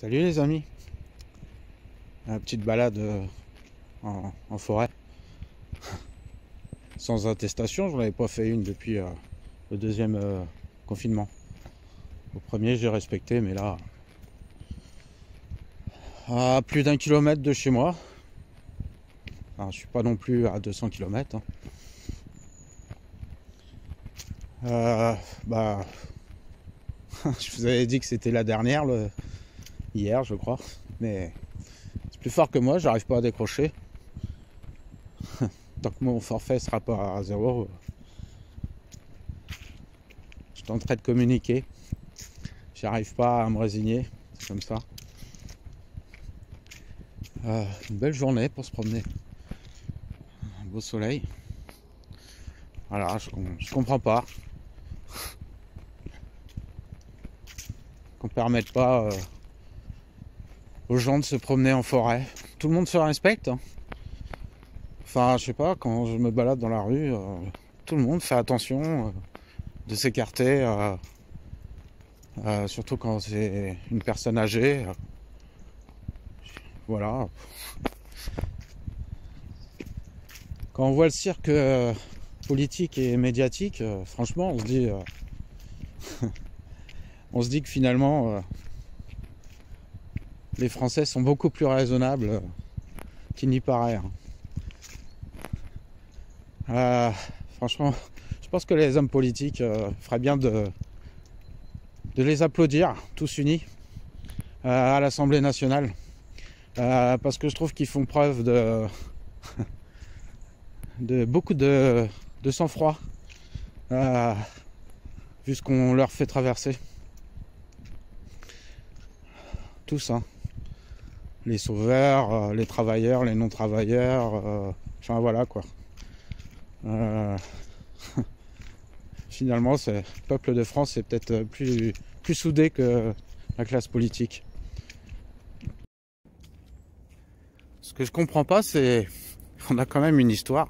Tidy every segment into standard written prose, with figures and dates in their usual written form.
Salut les amis, une petite balade en forêt, sans attestation. J'en avais pas fait une depuis le deuxième confinement. Au premier j'ai respecté, mais là, à plus d'1 kilomètre de chez moi, enfin, je suis pas non plus à 200 km. Bah, je vous avais dit que c'était la dernière hier, je crois, mais c'est plus fort que moi, j'arrive pas à décrocher. Tant que mon forfait sera pas à 0, je tenterai de communiquer. J'arrive pas à me résigner, c'est comme ça. Une belle journée pour se promener. Un beau soleil. Voilà, je comprends pas qu'on permette pas aux gens de se promener en forêt. Tout le monde se respecte, hein. Enfin, je sais pas, quand je me balade dans la rue, tout le monde fait attention de s'écarter, surtout quand c'est une personne âgée. Voilà. Quand on voit le cirque politique et médiatique, franchement, on se dit que finalement, les Français sont beaucoup plus raisonnables qu'il n'y paraît, hein. Franchement, je pense que les hommes politiques feraient bien de les applaudir, tous unis, à l'Assemblée nationale. Parce que je trouve qu'ils font preuve de beaucoup de sang-froid, vu ce qu'on leur fait traverser. Tous, hein. Les sauveurs, les travailleurs, les non-travailleurs, enfin voilà quoi. Finalement, le peuple de France est peut-être plus soudé que la classe politique. Ce que je comprends pas, c'est qu'on a quand même une histoire.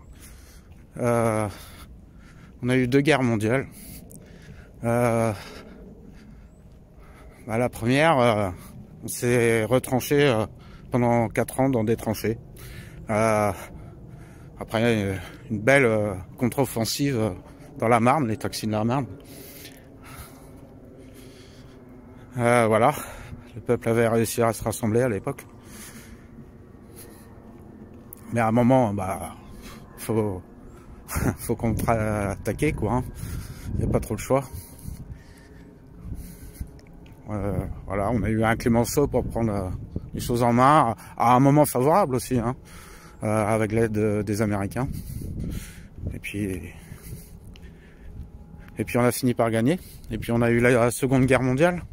On a eu 2 guerres mondiales. La première, on s'est retranché pendant 4 ans dans des tranchées. Après une belle contre-offensive dans la Marne, les taxis de la Marne. Voilà, le peuple avait réussi à se rassembler à l'époque. Mais à un moment, faut contre-attaquer, quoi, hein. Il n'y a pas trop le choix. Voilà, on a eu un Clémenceau pour prendre les choses en main, à un moment favorable aussi, hein, avec l'aide des Américains. Et puis on a fini par gagner. Et puis on a eu la Seconde Guerre mondiale,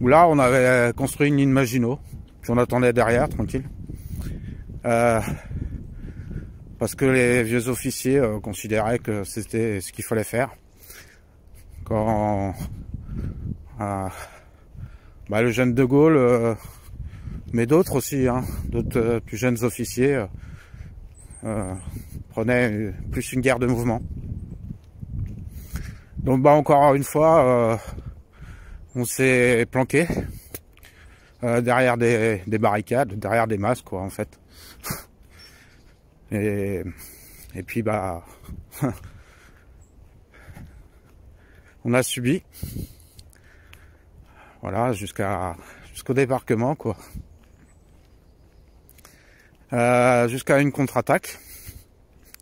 où là on avait construit une ligne Maginot, puis on attendait derrière, tranquille. Parce que les vieux officiers considéraient que c'était ce qu'il fallait faire. Quand le jeune de Gaulle, mais d'autres aussi, hein, d'autres plus jeunes officiers prenaient plus une guerre de mouvement. Donc encore une fois, on s'est planqué derrière des barricades, derrière des masques, quoi, en fait. Et puis on a subi, voilà, jusqu'au débarquement, quoi, jusqu'à une contre-attaque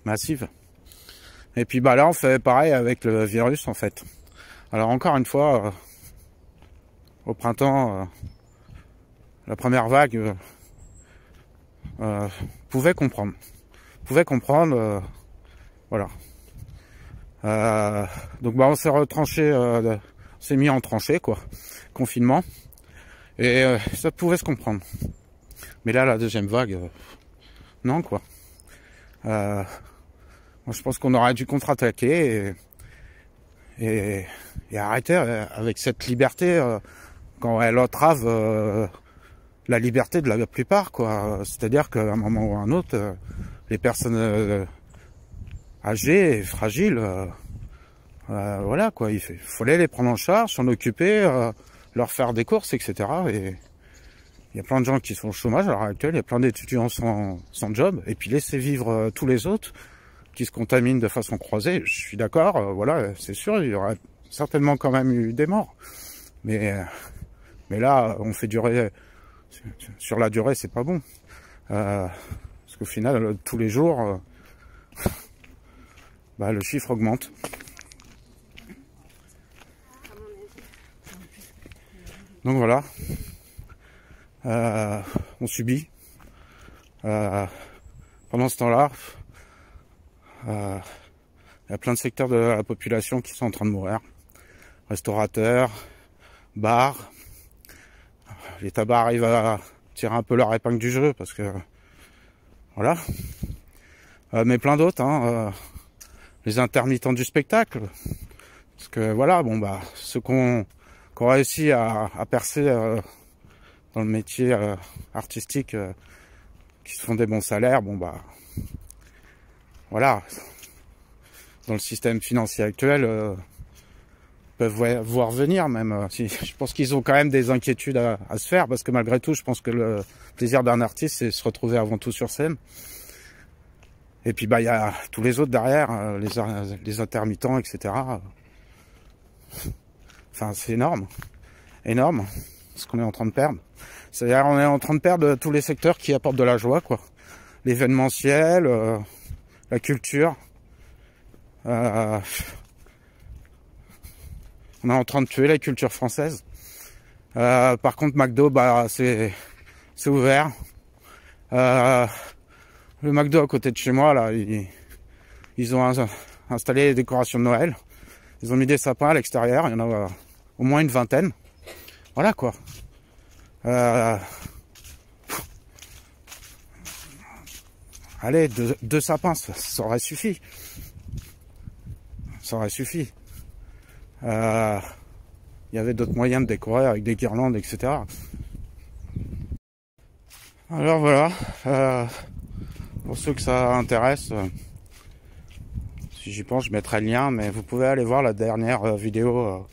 massive. Et puis là on fait pareil avec le virus, en fait. Alors encore une fois, au printemps, la première vague pouvait comprendre, voilà. Donc on s'est retranché, on s'est mis en tranchée, quoi, confinement, et ça pouvait se comprendre. Mais là, la deuxième vague, non, quoi. Moi, je pense qu'on aurait dû contre-attaquer et arrêter avec cette liberté quand elle entrave la liberté de la plupart, quoi. C'est-à-dire qu'à un moment ou à un autre, les personnes âgées et fragiles, voilà, quoi, il fallait les prendre en charge, s'en occuper, leur faire des courses, etc. Il y a plein de gens qui sont au chômage à l'heure actuelle, il y a plein d'étudiants sans job, et puis laisser vivre tous les autres qui se contaminent de façon croisée, je suis d'accord, voilà, c'est sûr, il y aurait certainement quand même eu des morts. Mais là, on fait durer, sur la durée, c'est pas bon. Parce qu'au final, tous les jours, bah, le chiffre augmente. Donc voilà, on subit. Pendant ce temps-là, il y a plein de secteurs de la population qui sont en train de mourir. Restaurateurs, bars. Les tabacs arrivent à tirer un peu leur épingle du jeu parce que voilà. Mais plein d'autres, hein, les intermittents du spectacle. Parce que voilà, bon bah ceux qui ont réussi à percer dans le métier artistique, qui se font des bons salaires, bon bah voilà. Dans le système financier actuel, peuvent voir venir même. Je pense qu'ils ont quand même des inquiétudes à se faire, parce que malgré tout, je pense que le plaisir d'un artiste, c'est se retrouver avant tout sur scène. Et puis bah il y a tous les autres derrière, les intermittents, etc. Enfin c'est énorme, énorme, ce qu'on est en train de perdre. C'est-à-dire on est en train de perdre tous les secteurs qui apportent de la joie, quoi. L'événementiel, la culture. On est en train de tuer la culture française. Par contre, McDo, bah, c'est ouvert. Le McDo à côté de chez moi, là, ils ont installé les décorations de Noël. Ils ont mis des sapins à l'extérieur. Il y en a au moins une vingtaine. Voilà, quoi. Allez, deux sapins, ça aurait suffi. Ça aurait suffi. Il y avait d'autres moyens de décorer avec des guirlandes, etc. Alors voilà, pour ceux que ça intéresse, si j'y pense, je mettrai le lien, mais vous pouvez aller voir la dernière vidéo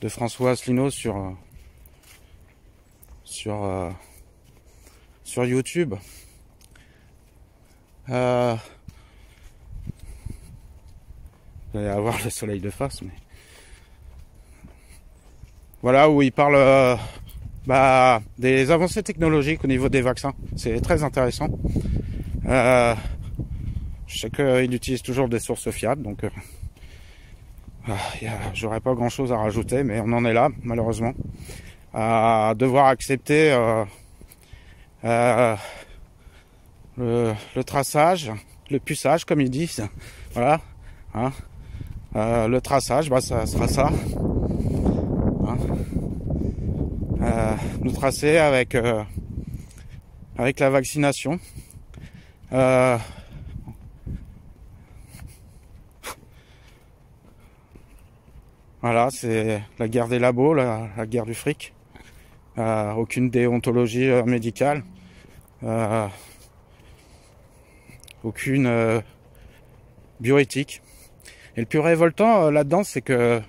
de François Asselineau sur YouTube. Vous allez avoir le soleil de face, mais voilà, où il parle des avancées technologiques au niveau des vaccins. C'est très intéressant. Je sais qu'il utilise toujours des sources fiables, donc j'aurais pas grand chose à rajouter, mais on en est là, malheureusement, à devoir accepter le traçage, le puçage, comme ils disent. Voilà, hein. Le traçage, bah, ça sera ça. Hein. Nous tracer avec la vaccination. Voilà, c'est la guerre des labos, la guerre du fric. Aucune déontologie médicale. Aucune bioéthique. Et le plus révoltant là-dedans, c'est que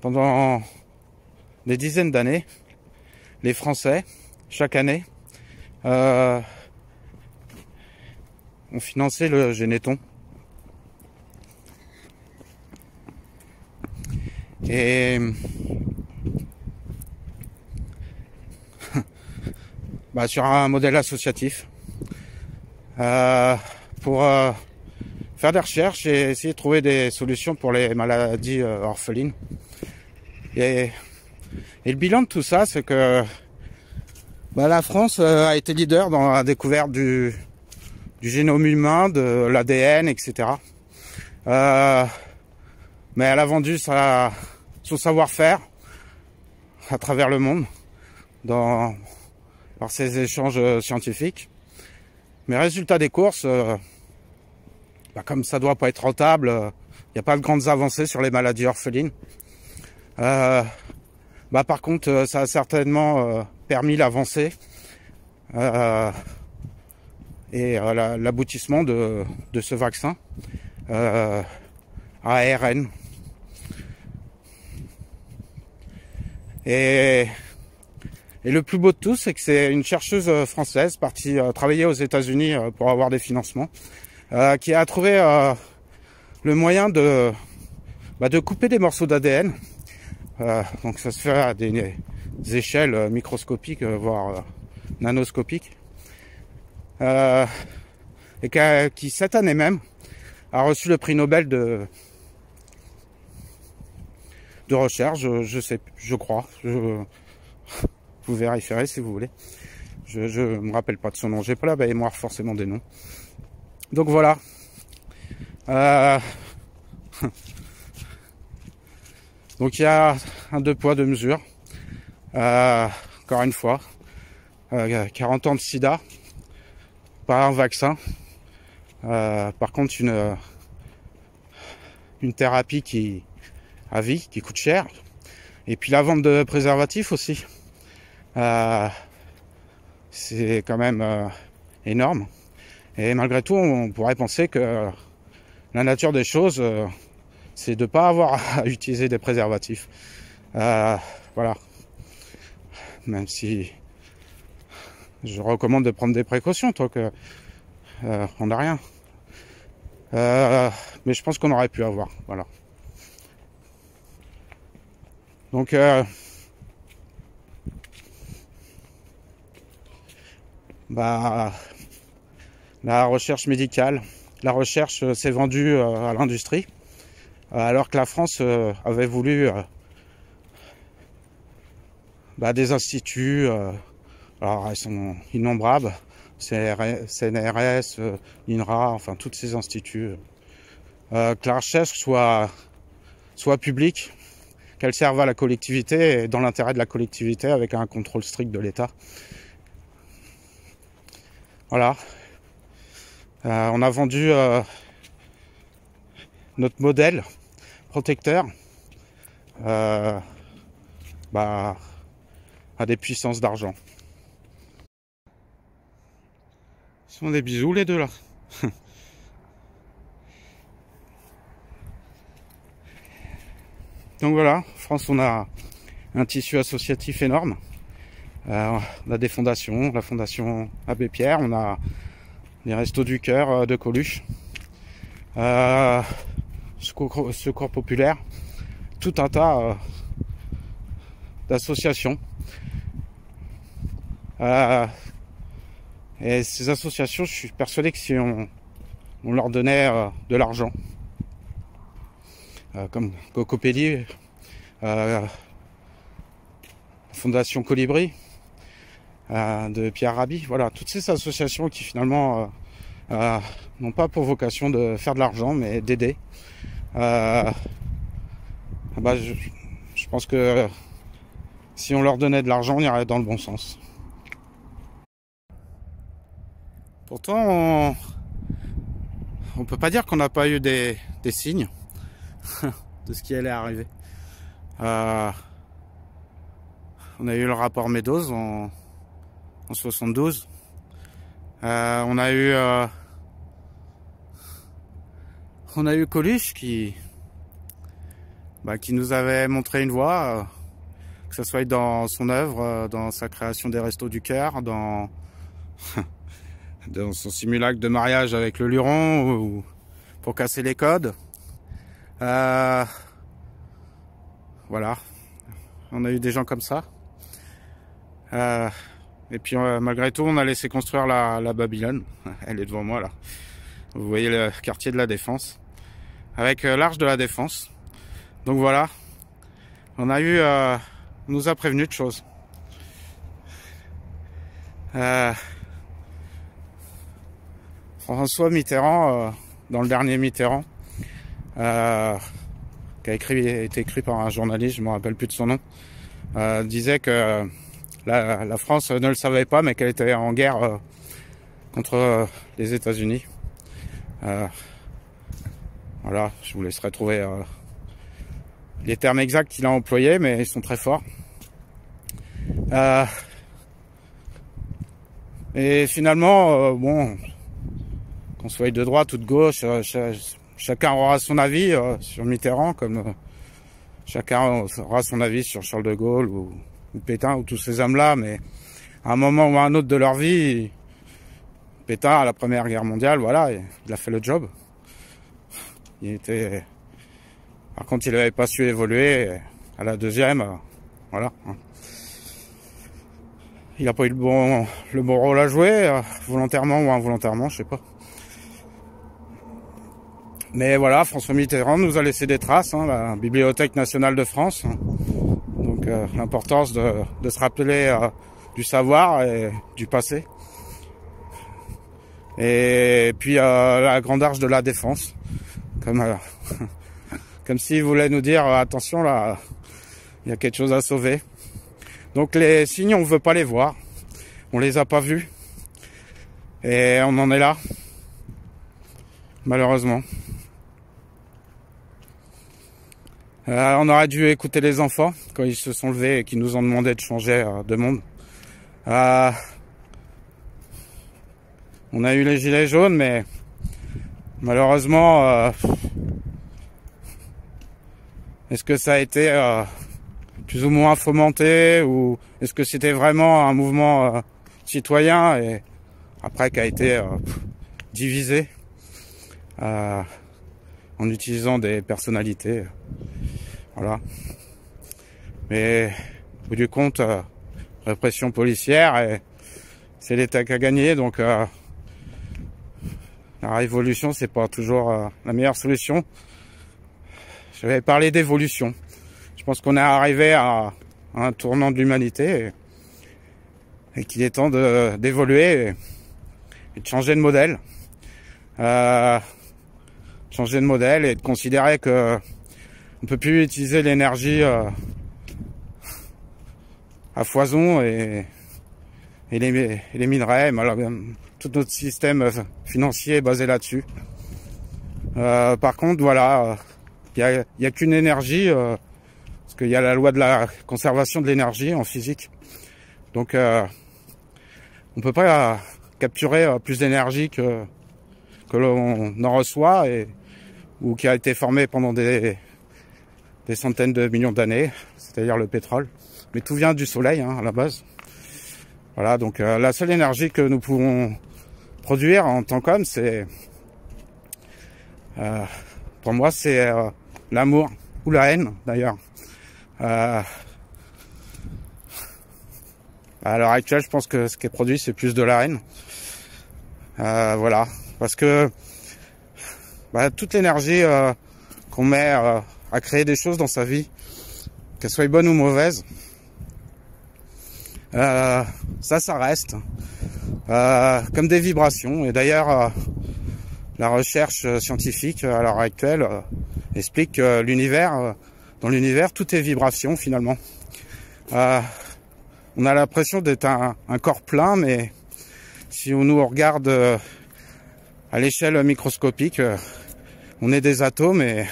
pendant des dizaines d'années, les Français, chaque année, ont financé le Généton. Et bah, sur un modèle associatif, pour faire des recherches et essayer de trouver des solutions pour les maladies orphelines. Et le bilan de tout ça, c'est que bah, la France a été leader dans la découverte du génome humain, de l'ADN, etc. Mais elle a vendu son savoir-faire à travers le monde par ses échanges scientifiques. Mais résultat des courses, bah, comme ça doit pas être rentable, il n'y a pas de grandes avancées sur les maladies orphelines. Bah, par contre, ça a certainement permis l'avancée et l'aboutissement de ce vaccin ARN. Et Et le plus beau de tout, c'est que c'est une chercheuse française partie travailler aux États-Unis pour avoir des financements, qui a trouvé le moyen de couper des morceaux d'ADN. Donc ça se fait à des échelles microscopiques, voire nanoscopiques. Et qui cette année même a reçu le prix Nobel de recherche, je crois. Vous vérifierez si vous voulez. Je me rappelle pas de son nom. J'ai pas la mémoire forcément des noms. Donc voilà. Donc il y a un 2 poids 2 mesures. Encore une fois. 40 ans de sida. Pas un vaccin. Par contre une thérapie qui à vie, qui coûte cher. Et puis la vente de préservatifs aussi. C'est quand même énorme. Et malgré tout, on pourrait penser que la nature des choses, c'est de ne pas avoir à utiliser des préservatifs. Voilà. Même si je recommande de prendre des précautions, tant que on n'a rien. Mais je pense qu'on aurait pu avoir. Voilà. Donc la recherche médicale, la recherche s'est vendue à l'industrie, alors que la France avait voulu des instituts, alors elles sont innombrables, CNRS, INRA, enfin tous ces instituts, que la recherche soit publique, qu'elle serve à la collectivité et dans l'intérêt de la collectivité avec un contrôle strict de l'État. Voilà. On a vendu notre modèle protecteur à des puissances d'argent. Ils sont des bisous les deux là. Donc voilà, en France on a un tissu associatif énorme. On a des fondations, la fondation Abbé Pierre, on a les Restos du Cœur de Coluche, Secours Populaire, tout un tas d'associations. Et ces associations, je suis persuadé que si on leur donnait de l'argent, comme Cocopelli, Fondation Colibri, de Pierre Rabhi, voilà, toutes ces associations qui finalement n'ont pas pour vocation de faire de l'argent, mais d'aider. Je pense que si on leur donnait de l'argent, on irait dans le bon sens. Pourtant, on peut pas dire qu'on n'a pas eu des signes de ce qui allait arriver. On a eu le rapport Meadows en 72. On a eu Coluche qui nous avait montré une voie, que ce soit dans son œuvre, dans sa création des Restos du Cœur, dans son simulacre de mariage avec le luron, ou pour casser les codes. Voilà, on a eu des gens comme ça. Et puis malgré tout, on a laissé construire la Babylone. Elle est devant moi là. Vous voyez le quartier de la Défense, avec l'Arche de la Défense. Donc voilà, on nous a prévenu de choses. François Mitterrand, dans le dernier Mitterrand, qui a été écrit par un journaliste, je ne me rappelle plus de son nom, disait que la France ne le savait pas, mais qu'elle était en guerre contre les États-Unis. Voilà, je vous laisserai trouver les termes exacts qu'il a employés, mais ils sont très forts. Et finalement, qu'on soit de droite ou de gauche, chacun aura son avis sur Mitterrand, comme chacun aura son avis sur Charles de Gaulle ou ou Pétain, ou tous ces hommes-là, mais à un moment ou à un autre de leur vie, Pétain, à la Première Guerre mondiale, voilà, il a fait le job. Il était... Par contre, il n'avait pas su évoluer à la deuxième, voilà. Il n'a pas eu le bon rôle à jouer, volontairement ou involontairement, je sais pas. Mais voilà, François Mitterrand nous a laissé des traces, hein, la Bibliothèque nationale de France. Donc l'importance de se rappeler du savoir et du passé. Et puis la Grande Arche de la Défense, comme s'il voulait nous dire attention là, il y a quelque chose à sauver. Donc les signes, on veut pas les voir, on les a pas vus, et on en est là, malheureusement. On aurait dû écouter les enfants quand ils se sont levés et qu'ils nous ont demandé de changer de monde. On a eu les gilets jaunes, mais malheureusement, est-ce que ça a été plus ou moins fomenté, ou est-ce que c'était vraiment un mouvement citoyen et après qui a été divisé en utilisant des personnalités, voilà. Mais au bout du compte, répression policière, et c'est l'État qui a gagné, donc la révolution, c'est pas toujours la meilleure solution. J'avais parlé d'évolution. Je pense qu'on est arrivé à un tournant de l'humanité et qu'il est temps d'évoluer et de changer de modèle. Changer de modèle et de considérer que on peut plus utiliser l'énergie à foison et les minerais. Tout notre système financier est basé là-dessus. Par contre, voilà, il y a qu'une énergie. Parce qu'il y a la loi de la conservation de l'énergie en physique. Donc on peut pas capturer plus d'énergie que l'on en reçoit ou qui a été formée pendant des centaines de millions d'années, c'est-à-dire le pétrole. Mais tout vient du soleil, hein, à la base. Voilà, donc la seule énergie que nous pouvons produire en tant qu'hommes, c'est pour moi c'est l'amour ou la haine d'ailleurs. À l'heure actuelle, je pense que ce qui est produit, c'est plus de la haine. Voilà, parce que toute l'énergie qu'on met à créer des choses dans sa vie, qu'elles soient bonnes ou mauvaises, ça reste comme des vibrations. Et d'ailleurs, la recherche scientifique à l'heure actuelle explique que dans l'univers, tout est vibration finalement. On a l'impression d'être un corps plein, mais si on nous regarde à l'échelle microscopique, on est des atomes et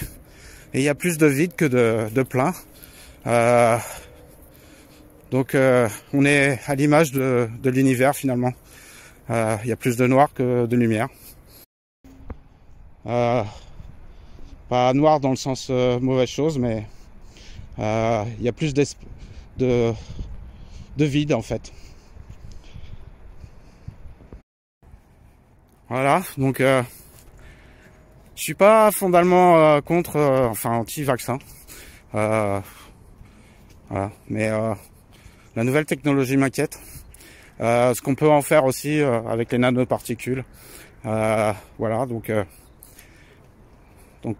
il y a plus de vide que de plein. Donc on est à l'image de l'univers finalement. Il y a plus de noir que de lumière. Pas noir dans le sens mauvaise chose, mais il y a plus de vide en fait. Voilà, donc je suis pas fondamentalement contre, enfin anti-vaccin. Voilà, mais la nouvelle technologie m'inquiète. Ce qu'on peut en faire aussi avec les nanoparticules. Voilà, donc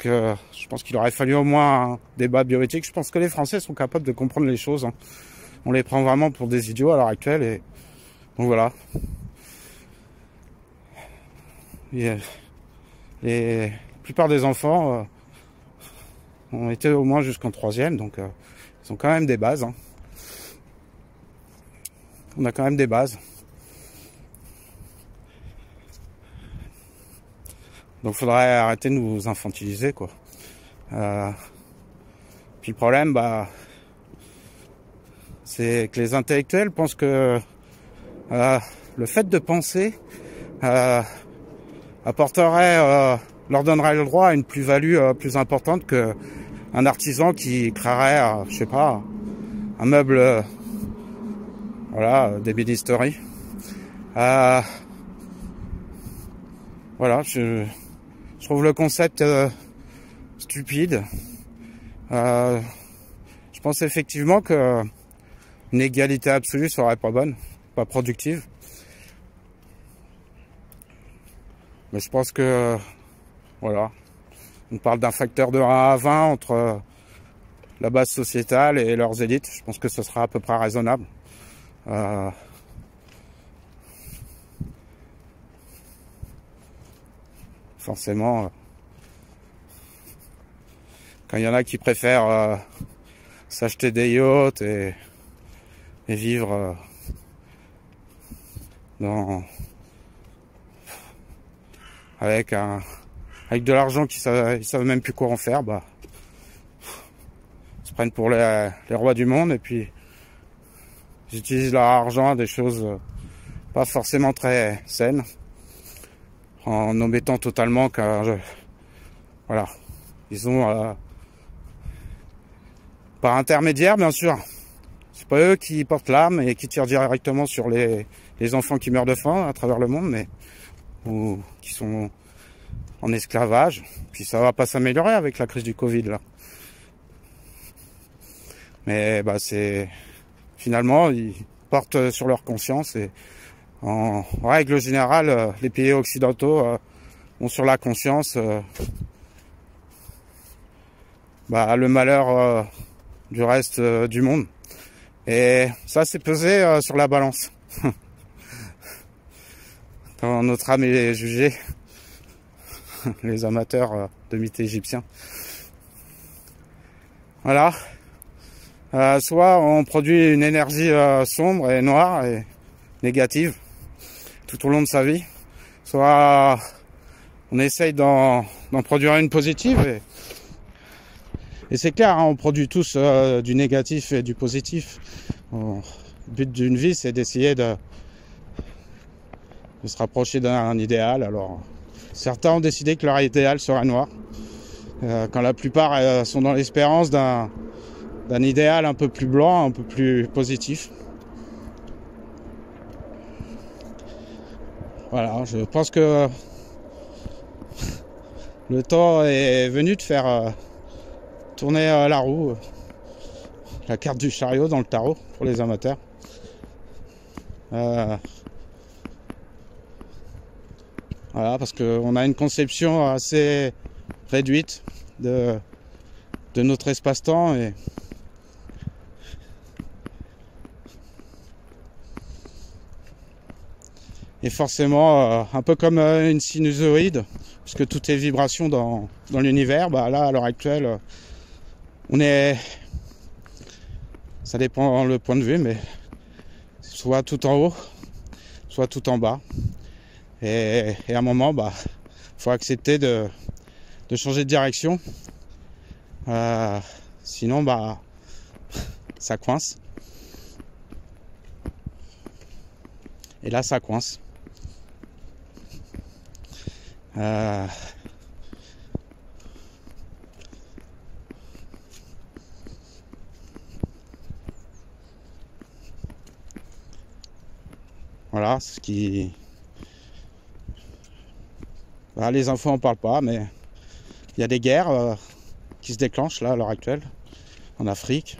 je pense qu'il aurait fallu au moins un débat bioéthique. Je pense que les Français sont capables de comprendre les choses, hein. On les prend vraiment pour des idiots à l'heure actuelle, et donc voilà. Et la plupart des enfants ont été au moins jusqu'en 3e, donc ils ont quand même des bases, hein. On a quand même des bases. Donc faudrait arrêter de nous infantiliser, quoi. Puis le problème, c'est que les intellectuels pensent que le fait de penser leur donnerait le droit à une plus-value plus importante que un artisan qui créerait, je sais pas, un meuble Voilà, des mini-stories. Voilà, je trouve le concept stupide. Je pense effectivement que une égalité absolue serait pas bonne, pas productive. Mais je pense que, voilà, on parle d'un facteur de 1 à 20 entre la base sociétale et leurs élites. Je pense que ce sera à peu près raisonnable. Forcément, quand il y en a qui préfèrent s'acheter des yachts et vivre avec de l'argent ils savent même plus quoi en faire, bah ils se prennent pour les rois du monde, et puis ils utilisent leur argent à des choses pas forcément très saines, en omettant totalement voilà, ils ont par intermédiaire, bien sûr, c'est pas eux qui portent l'arme et qui tirent directement sur les enfants qui meurent de faim à travers le monde, mais ou qui sont en esclavage. Puis ça va pas s'améliorer avec la crise du Covid là. Mais bah c'est finalement ils portent sur leur conscience, et en règle générale les pays occidentaux ont sur la conscience le malheur du reste du monde. Et ça c'est pesé sur la balance. Quand notre âme est jugée, les amateurs de mythes égyptiens. Voilà. Soit on produit une énergie sombre et noire et négative tout au long de sa vie, soit on essaye d'en produire une positive, et c'est clair, hein, on produit tous du négatif et du positif. Le but d'une vie, c'est d'essayer de se rapprocher d'un idéal. Alors certains ont décidé que leur idéal serait noir, quand la plupart sont dans l'espérance d'un idéal un peu plus blanc, un peu plus positif. Voilà, je pense que le temps est venu de faire tourner la roue, la carte du chariot dans le tarot pour les amateurs. Voilà, parce qu'on a une conception assez réduite de notre espace-temps, et forcément un peu comme une sinusoïde, puisque tout est vibration dans l'univers. Bah là, à l'heure actuelle, ça dépend le point de vue, mais soit tout en haut, soit tout en bas. Et à un moment, faut accepter de changer de direction. Sinon, ça coince. Et là, ça coince. Voilà, ce qui... les infos en parlent pas, mais il y a des guerres qui se déclenchent là à l'heure actuelle en Afrique.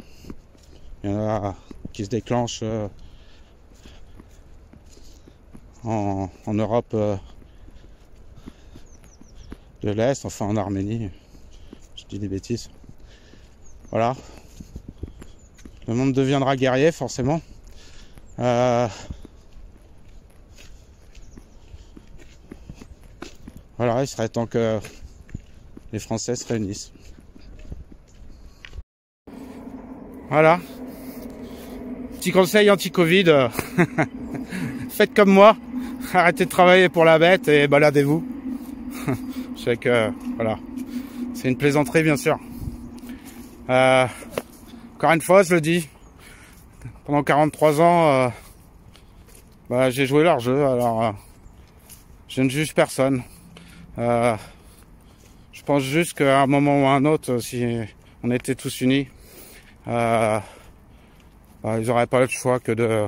Il y en a qui se déclenchent en Europe de l'Est, enfin en Arménie. Je dis des bêtises. Voilà. Le monde deviendra guerrier, forcément. Voilà, il serait temps que les Français se réunissent. Voilà. Petit conseil anti-Covid. Faites comme moi. Arrêtez de travailler pour la bête et baladez-vous. Je sais que, voilà. C'est une plaisanterie, bien sûr. Encore une fois, je le dis. Pendant 43 ans, j'ai joué leur jeu. Alors, je ne juge personne. Je pense juste qu'à un moment ou à un autre, si on était tous unis, ils n'auraient pas le choix que de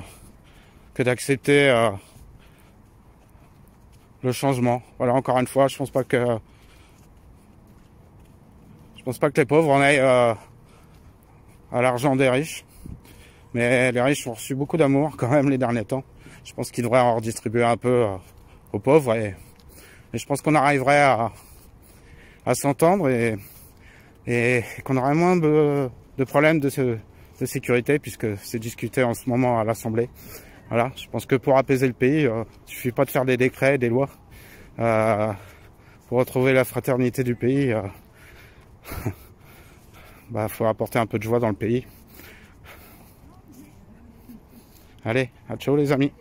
que d'accepter le changement. Voilà, encore une fois, je pense pas que les pauvres en aillent à l'argent des riches. Mais les riches ont reçu beaucoup d'amour quand même les derniers temps. Je pense qu'ils devraient en redistribuer un peu aux pauvres et je pense qu'on arriverait à s'entendre et qu'on aurait moins de problèmes de sécurité puisque c'est discuté en ce moment à l'Assemblée. Voilà, je pense que pour apaiser le pays, il suffit pas de faire des décrets, des lois pour retrouver la fraternité du pays. Bah, faut apporter un peu de joie dans le pays. Allez, à ciao les amis.